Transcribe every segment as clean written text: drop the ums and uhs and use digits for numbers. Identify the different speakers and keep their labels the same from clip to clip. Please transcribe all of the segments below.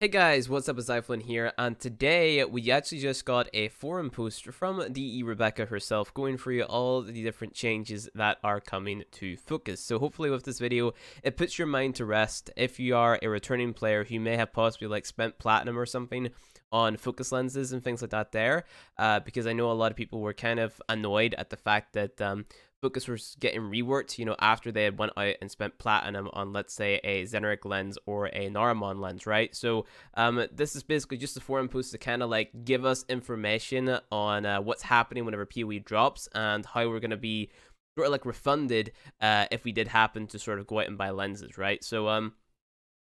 Speaker 1: Hey guys, what's up? It's iFlynn here, and today we actually just got a forum post from DE Rebecca herself going through all the different changes that are coming to Focus. So hopefully with this video, it puts your mind to rest if you are a returning player who may have possibly like spent platinum or something on focus lenses and things like that there, because I know a lot of people were kind of annoyed at the fact that Focus was getting reworked, after they had went out and spent platinum on, let's say, a Zeneric lens or a Naramon lens, right? So this is basically just a forum post to kind of like give us information on what's happening whenever PoE drops and how we're going to be sort of like refunded if we did happen to sort of go out and buy lenses, right? So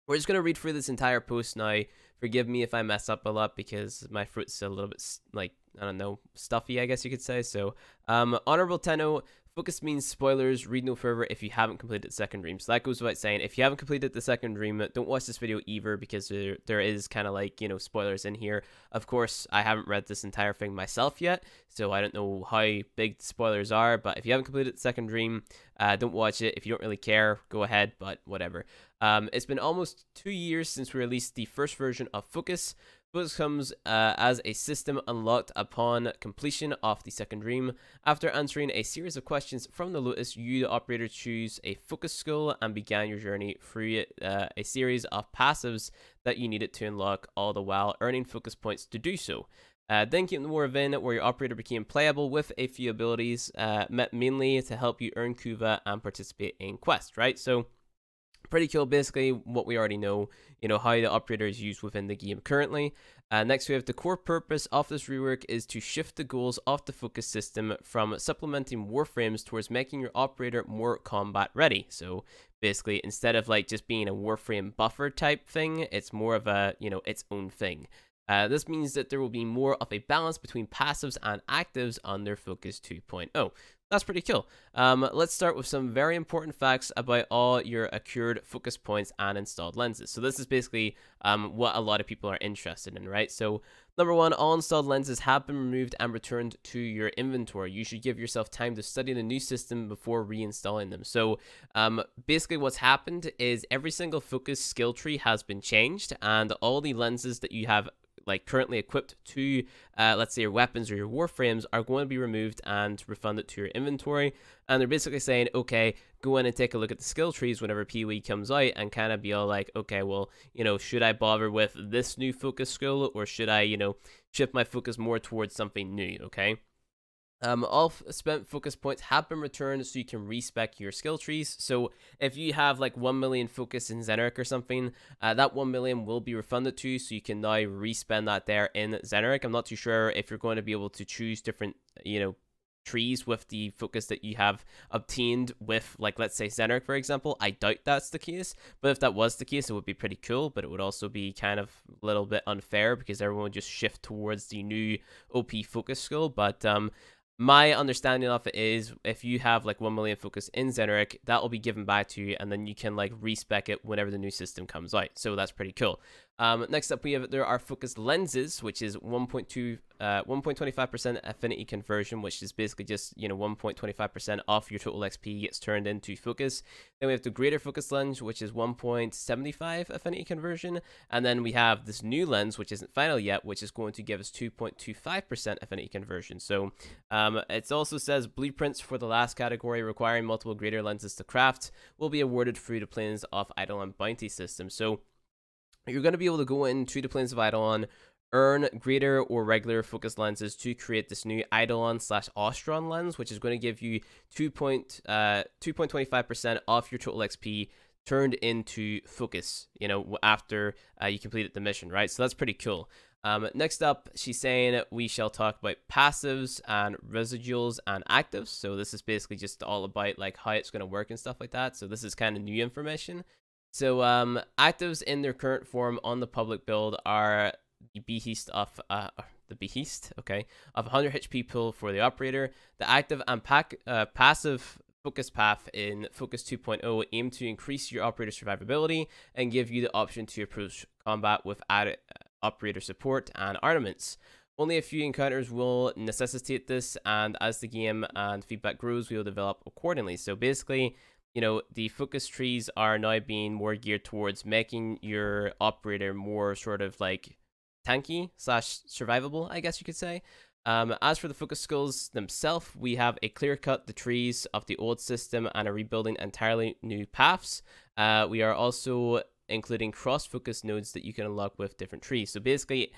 Speaker 1: we're just going to read through this entire post now. Forgive me if I mess up a lot because my throat's a little bit, like, I don't know, stuffy, I guess you could say. So, Honorable Tenno, Focus means spoilers, read no further if you haven't completed the second dream. So that goes without saying. If you haven't completed the second dream, don't watch this video either because there is kind of like, spoilers in here. Of course, I haven't read this entire thing myself yet, so I don't know how big the spoilers are, but if you haven't completed the second dream, don't watch it. If you don't really care, go ahead, but whatever. It's been almost 2 years since we released the first version of Focus. Focus comes as a system unlocked upon completion of the second dream. After answering a series of questions from the Lotus, you, the operator, choose a focus skill and began your journey through a series of passives that you needed to unlock, all the while earning focus points to do so. Then came the War of In, where your operator became playable with a few abilities, met mainly to help you earn Kuva and participate in quests, right? So, pretty cool, basically what we already know, how the operator is used within the game currently. Next we have the core purpose of this rework is to shift the goals of the focus system from supplementing warframes towards making your operator more combat ready. So basically instead of like just being a warframe buffer type thing, it's more of a, its own thing. This means that there will be more of a balance between passives and actives under Focus 2.0. That's pretty cool. Let's start with some very important facts about all your accrued focus points and installed lenses. So this is basically what a lot of people are interested in, right? So number one, all installed lenses have been removed and returned to your inventory. You should give yourself time to study the new system before reinstalling them. So basically what's happened is every single focus skill tree has been changed, and all the lenses that you have like currently equipped to let's say your weapons or your warframes are going to be removed and refunded to your inventory. And they're basically saying, okay, go in and take a look at the skill trees whenever PoE comes out and kind of be all like, okay, well, should I bother with this new focus skill, or should I, shift my focus more towards something new? Okay. All spent focus points have been returned so you can respec your skill trees. So if you have like 1 million focus in Zeneric or something, that 1 million will be refunded to you, so you can now respend that there in Zeneric. I'm not too sure if you're going to be able to choose different, trees with the focus that you have obtained with, like, let's say Zeneric, for example. I doubt that's the case, but if that was the case, it would be pretty cool, but it would also be kind of a little bit unfair because everyone would just shift towards the new OP focus skill. But my understanding of it is if you have like 1 million focus in Zeneric, that will be given back to you, and then you can like respec it whenever the new system comes out. So that's pretty cool. Next up, there are focus lenses, which is 1.25% affinity conversion, which is basically just 1.25% off your total XP gets turned into focus. Then we have the greater focus lens, which is 1.75 affinity conversion, and then we have this new lens, which isn't final yet, which is going to give us 2.25% affinity conversion. So it also says blueprints for the last category requiring multiple greater lenses to craft will be awarded through the Plains of Eidolon bounty system. So you're going to be able to go into the Plains of Eidolon, earn greater or regular focus lenses to create this new Eidolon / Ostron lens, which is going to give you 2.25% off your total XP turned into focus, after you completed the mission, right? So that's pretty cool. Next up, she's saying we shall talk about passives and residuals and actives. So this is basically just all about like how it's going to work and stuff like that. So this is kind of new information. So actives in their current form on the public build are the Beheast of of 100 HP pull for the operator. The active and passive focus path in Focus 2.0 aim to increase your operator survivability and give you the option to approach combat with added operator support and armaments. Only a few encounters will necessitate this, and as the game and feedback grows, we will develop accordingly. So basically, you know, the focus trees are now being more geared towards making your operator more sort of like tanky slash survivable, I guess you could say. As for the focus skills themselves, we have a clear cut the trees of the old system and are rebuilding entirely new paths. We are also including cross-focus nodes that you can unlock with different trees. So basically,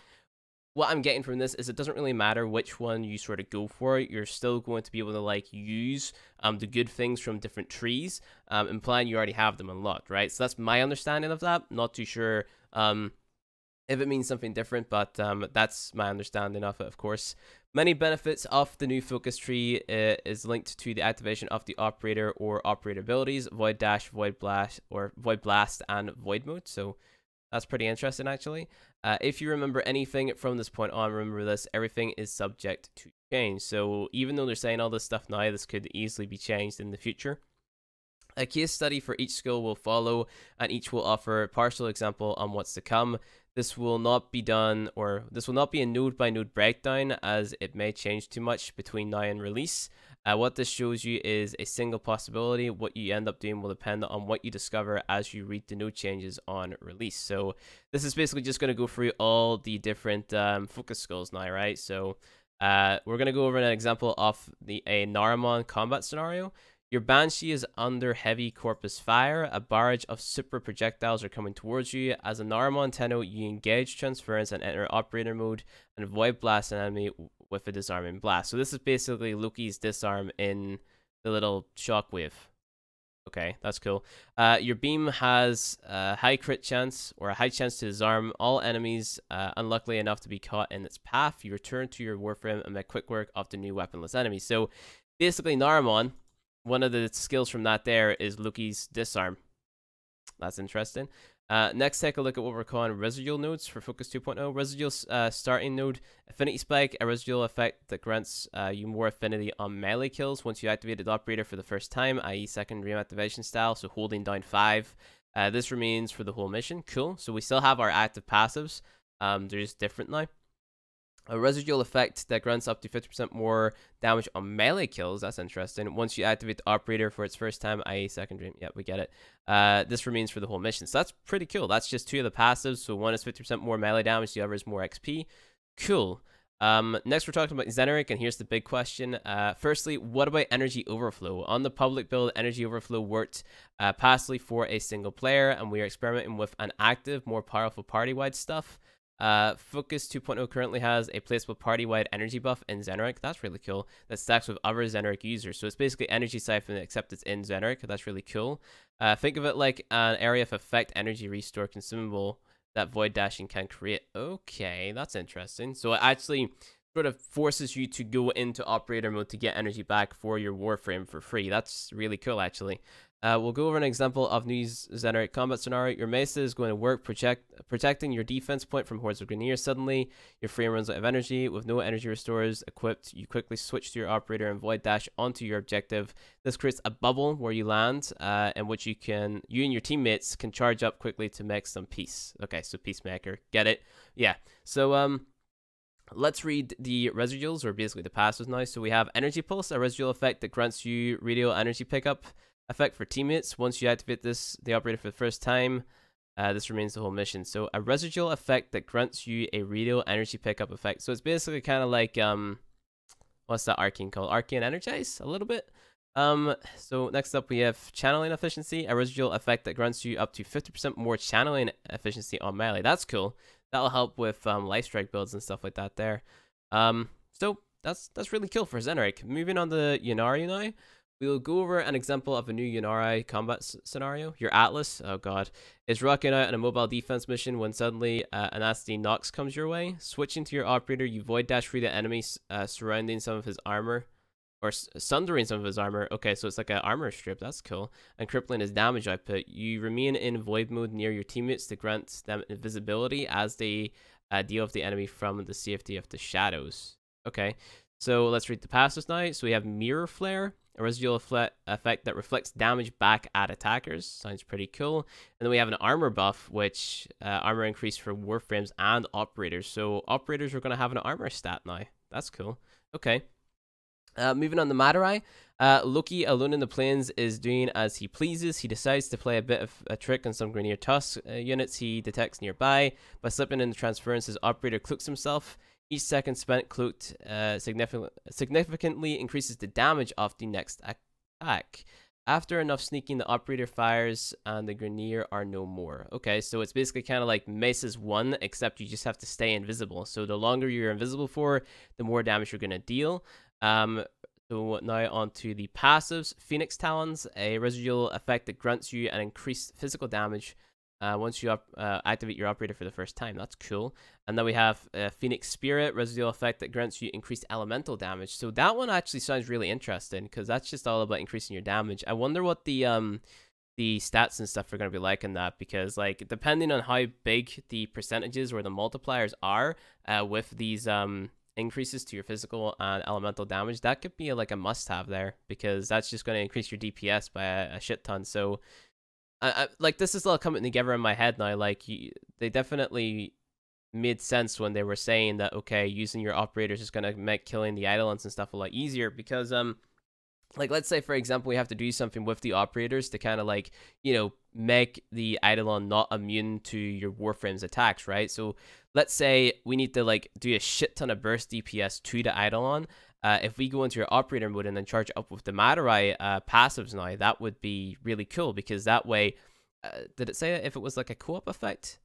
Speaker 1: what I'm getting from this is it doesn't really matter which one you sort of go for. You're still going to be able to like use the good things from different trees, implying you already have them unlocked, right? So that's my understanding of that. Not too sure if it means something different, but that's my understanding of it, of course. Many benefits of the new focus tree is linked to the activation of the operator or operator abilities, Void Dash, Void Blast, or Void Blast and Void Mode. So that's pretty interesting, actually. If you remember anything from this point on, remember this, everything is subject to change. So even though they're saying all this stuff now, this could easily be changed in the future. A case study for each skill will follow, and each will offer a partial example on what's to come. This will not be done, or this will not be a node by node breakdown, as it may change too much between now and release. What this shows you is a single possibility. What you end up doing will depend on what you discover as you read the node changes on release. So this is basically just going to go through all the different focus skills now, right? So we're going to go over an example of a Naramon combat scenario. Your Banshee is under heavy corpus fire. A barrage of super projectiles are coming towards you. As a Naramon Tenno, you engage transference and enter operator mode and void blast an enemy with a disarming blast. So this is basically Loki's disarm in the little shockwave. Okay, that's cool. Your beam has a high crit chance, or a high chance to disarm all enemies unluckily enough to be caught in its path. You return to your Warframe and make quick work of the new weaponless enemies. So basically Naramon, one of the skills from that there is Loki's disarm. That's interesting. Next, take a look at what we're calling residual nodes for Focus 2.0. Residual starting node, Affinity Spike, a residual effect that grants you more affinity on melee kills once you activate the operator for the first time, i.e. second dream activation style, so holding down 5. This remains for the whole mission. Cool. So we still have our active passives. They're just different now. A residual effect that grants up to 50% more damage on melee kills. That's interesting. Once you activate the operator for its first time, i.e. second dream. Yep, we get it. This remains for the whole mission. So that's pretty cool. That's just 2 of the passives. So one is 50% more melee damage. The other is more XP. Cool. Next, we're talking about Xeneric, and here's the big question. Firstly, what about Energy Overflow? On the public build, Energy Overflow worked passively for a single player, and we are experimenting with an active, more powerful party-wide stuff. Focus 2.0 currently has a placeable party-wide energy buff in Xeneric. That's really cool. That stacks with other Xeneric users. So it's basically Energy Siphon, except it's in Xeneric. That's really cool. Think of it like an area of effect energy restore consumable that void dashing can create. Okay, that's interesting. So it actually sort of forces you to go into operator mode to get energy back for your Warframe for free. That's really cool, actually. We'll go over an example of new Xeneric combat scenario. Your Mesa is going to work protecting your defense point from hordes of Grenier. Suddenly, your frame runs out of energy. With no energy restores equipped, you quickly switch to your operator and void dash onto your objective. This creates a bubble where you land, in which you and your teammates can charge up quickly to make some peace. Okay, so Peacemaker. Get it? Yeah. So, let's read the residuals, or basically the passives now. So we have Energy Pulse, a residual effect that grants you radial energy pickup effect for teammates. Once you activate the operator for the first time, this remains the whole mission. So a residual effect that grants you a radial energy pickup effect. So it's basically kind of like what's that arcane called? Arcane Energize a little bit. So next up we have channeling efficiency, a residual effect that grants you up to 50% more channeling efficiency on melee. That's cool. That'll help with life strike builds and stuff like that there. So that's really cool for Xeneric. Moving on to Ynnari now. We'll go over an example of a new Ynnari combat scenario. Your Atlas, oh god, is rocking out on a mobile defense mission when suddenly a nasty Nox comes your way. Switching to your operator, you void dash through the enemy surrounding some of his armor, or sundering some of his armor. Okay, so it's like an armor strip. That's cool. And crippling his damage output. You remain in void mode near your teammates to grant them invisibility as they deal with the enemy from the safety of the shadows. Okay, so let's read the passives now. So we have Mirror Flare, a residual effect that reflects damage back at attackers. Sounds pretty cool. And then we have an armor buff, which armor increase for Warframes and operators. So operators are going to have an armor stat now. That's cool. Okay. Moving on to Madurai, Loki alone in the plains is doing as he pleases. He decides to play a bit of a trick on some Grineer Tusk units he detects nearby. By slipping in the transference, his operator cloaks himself. Each second spent cloaked significantly increases the damage of the next attack. After enough sneaking, the operator fires and the Grineer are no more. Okay, so it's basically kind of like Mace's 1, except you just have to stay invisible. So the longer you're invisible for, the more damage you're going to deal. So now on to the passives. Phoenix Talons, a residual effect that grants you an increased physical damage once you activate your operator for the first time. That's cool. And then we have Phoenix Spirit, residual effect that grants you increased elemental damage. So that one actually sounds really interesting, because that's just all about increasing your damage. I wonder what the stats and stuff are going to be like in that, because like depending on how big the percentages or the multipliers are with these increases to your physical and elemental damage, that could be like a must-have there, because that's just going to increase your DPS by a shit ton. So like this is all coming together in my head now. Like they definitely made sense when they were saying that, okay, using your operators is going to make killing the Eidolons and stuff a lot easier, because like let's say for example we have to do something with the operators to kind of like, you know, make the Eidolon not immune to your Warframe's attacks, right? So let's say we need to like do a shit ton of burst DPS to the Eidolon. If we go into your operator mode and then charge up with the Madurai passives now, that would be really cool, because that way, did it say if it was like a co-op effect?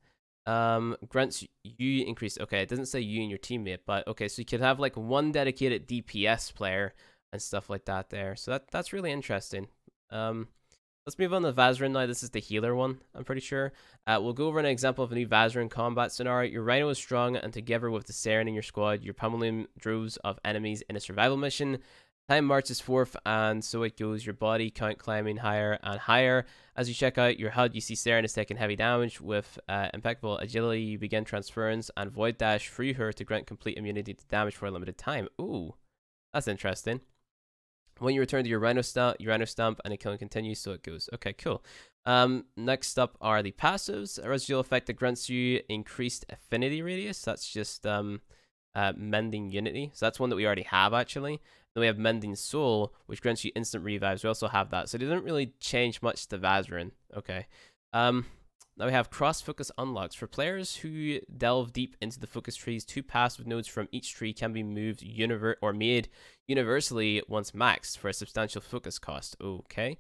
Speaker 1: Grants you increase. Okay, it doesn't say you and your teammate, but okay, so you could have like one dedicated DPS player and stuff like that there. So that's really interesting. Let's move on to Visor now. This is the healer one, I'm pretty sure. We'll go over an example of a new Visor in combat scenario. Your Rhino is strong, and together with the Saren in your squad, you're pummeling droves of enemies in a survival mission. Time marches forth, and so it goes. Your body count climbing higher and higher. As you check out your HUD, you see Saren is taking heavy damage. With impeccable agility, you begin transference and void dash through her to grant complete immunity to damage for a limited time. Ooh, that's interesting. When you return to your Rhino stump, and the killing continues, so it goes. Okay, cool. Next up are the passives. A residual effect that grants you increased affinity radius. That's just Mending Unity. So that's one that we already have, actually. Then we have Mending Soul, which grants you instant revives. We also have that. So they didn't really change much to Visorin. Okay. Now we have cross-focus unlocks. For players who delve deep into the focus trees, 2 passive nodes from each tree can be moved made universally once maxed for a substantial focus cost. Okay.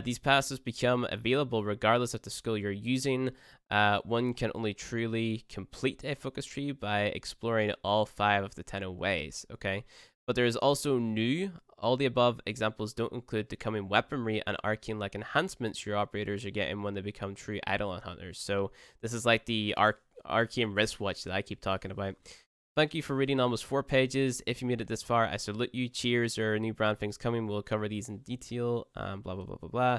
Speaker 1: These passives become available regardless of the skill you're using. One can only truly complete a focus tree by exploring all 5 of the 10 ways. Okay. But there is also new. All the above examples don't include the coming weaponry and arcane-like enhancements your operators are getting when they become true Eidolon hunters. So this is like the arcane wristwatch that I keep talking about. Thank you for reading almost 4 pages. If you made it this far, I salute you. Cheers. There are new brand things coming. We'll cover these in detail. Blah, blah, blah, blah, blah.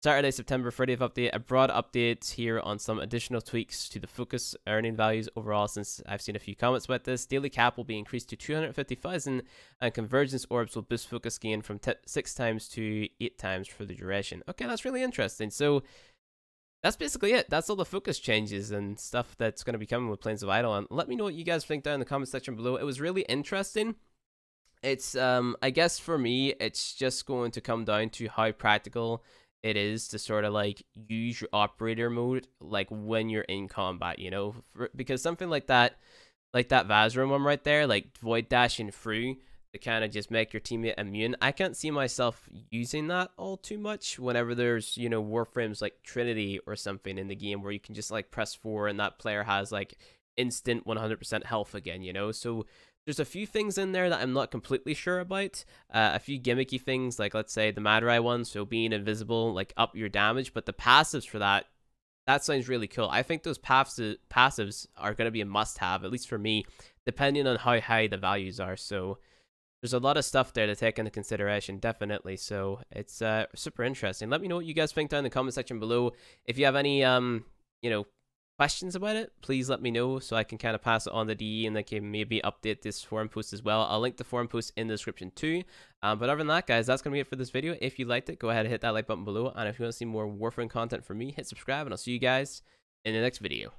Speaker 1: Saturday, September 30th update. A broad update here on some additional tweaks to the focus earning values overall, since I've seen a few comments about this. Daily cap will be increased to 250,000, and convergence orbs will boost focus gain from 6 times to 8 times for the duration. Okay, that's really interesting. So that's basically it. That's all the focus changes and stuff that's going to be coming with Plains of Eidolon. Let me know what you guys think down in the comment section below. It was really interesting. It's, I guess for me, it's just going to come down to how practical it is to sort of like use your operator mode like when you're in combat, you know, because something like that Visor one right there, like void dashing through to kind of just make your teammate immune, I can't see myself using that all too much whenever there's, you know, Warframes like Trinity or something in the game where you can just like press 4 and that player has like instant 100% health again, you know. So there's a few things in there that I'm not completely sure about. A few gimmicky things, like let's say the Madurai one, so being invisible, like up your damage. But the passives for that sounds really cool. I think those passives are going to be a must-have, at least for me, depending on how high the values are. So there's a lot of stuff there to take into consideration, definitely. So it's super interesting. Let me know what you guys think down in the comment section below. If you have any, you know, questions about it, please let me know so I can kind of pass it on to DE and they can maybe update this forum post as well. I'll link the forum post in the description too. But other than that, guys, that's going to be it for this video. If you liked it, go ahead and hit that like button below. And if you want to see more Warframe content from me, hit subscribe, and I'll see you guys in the next video.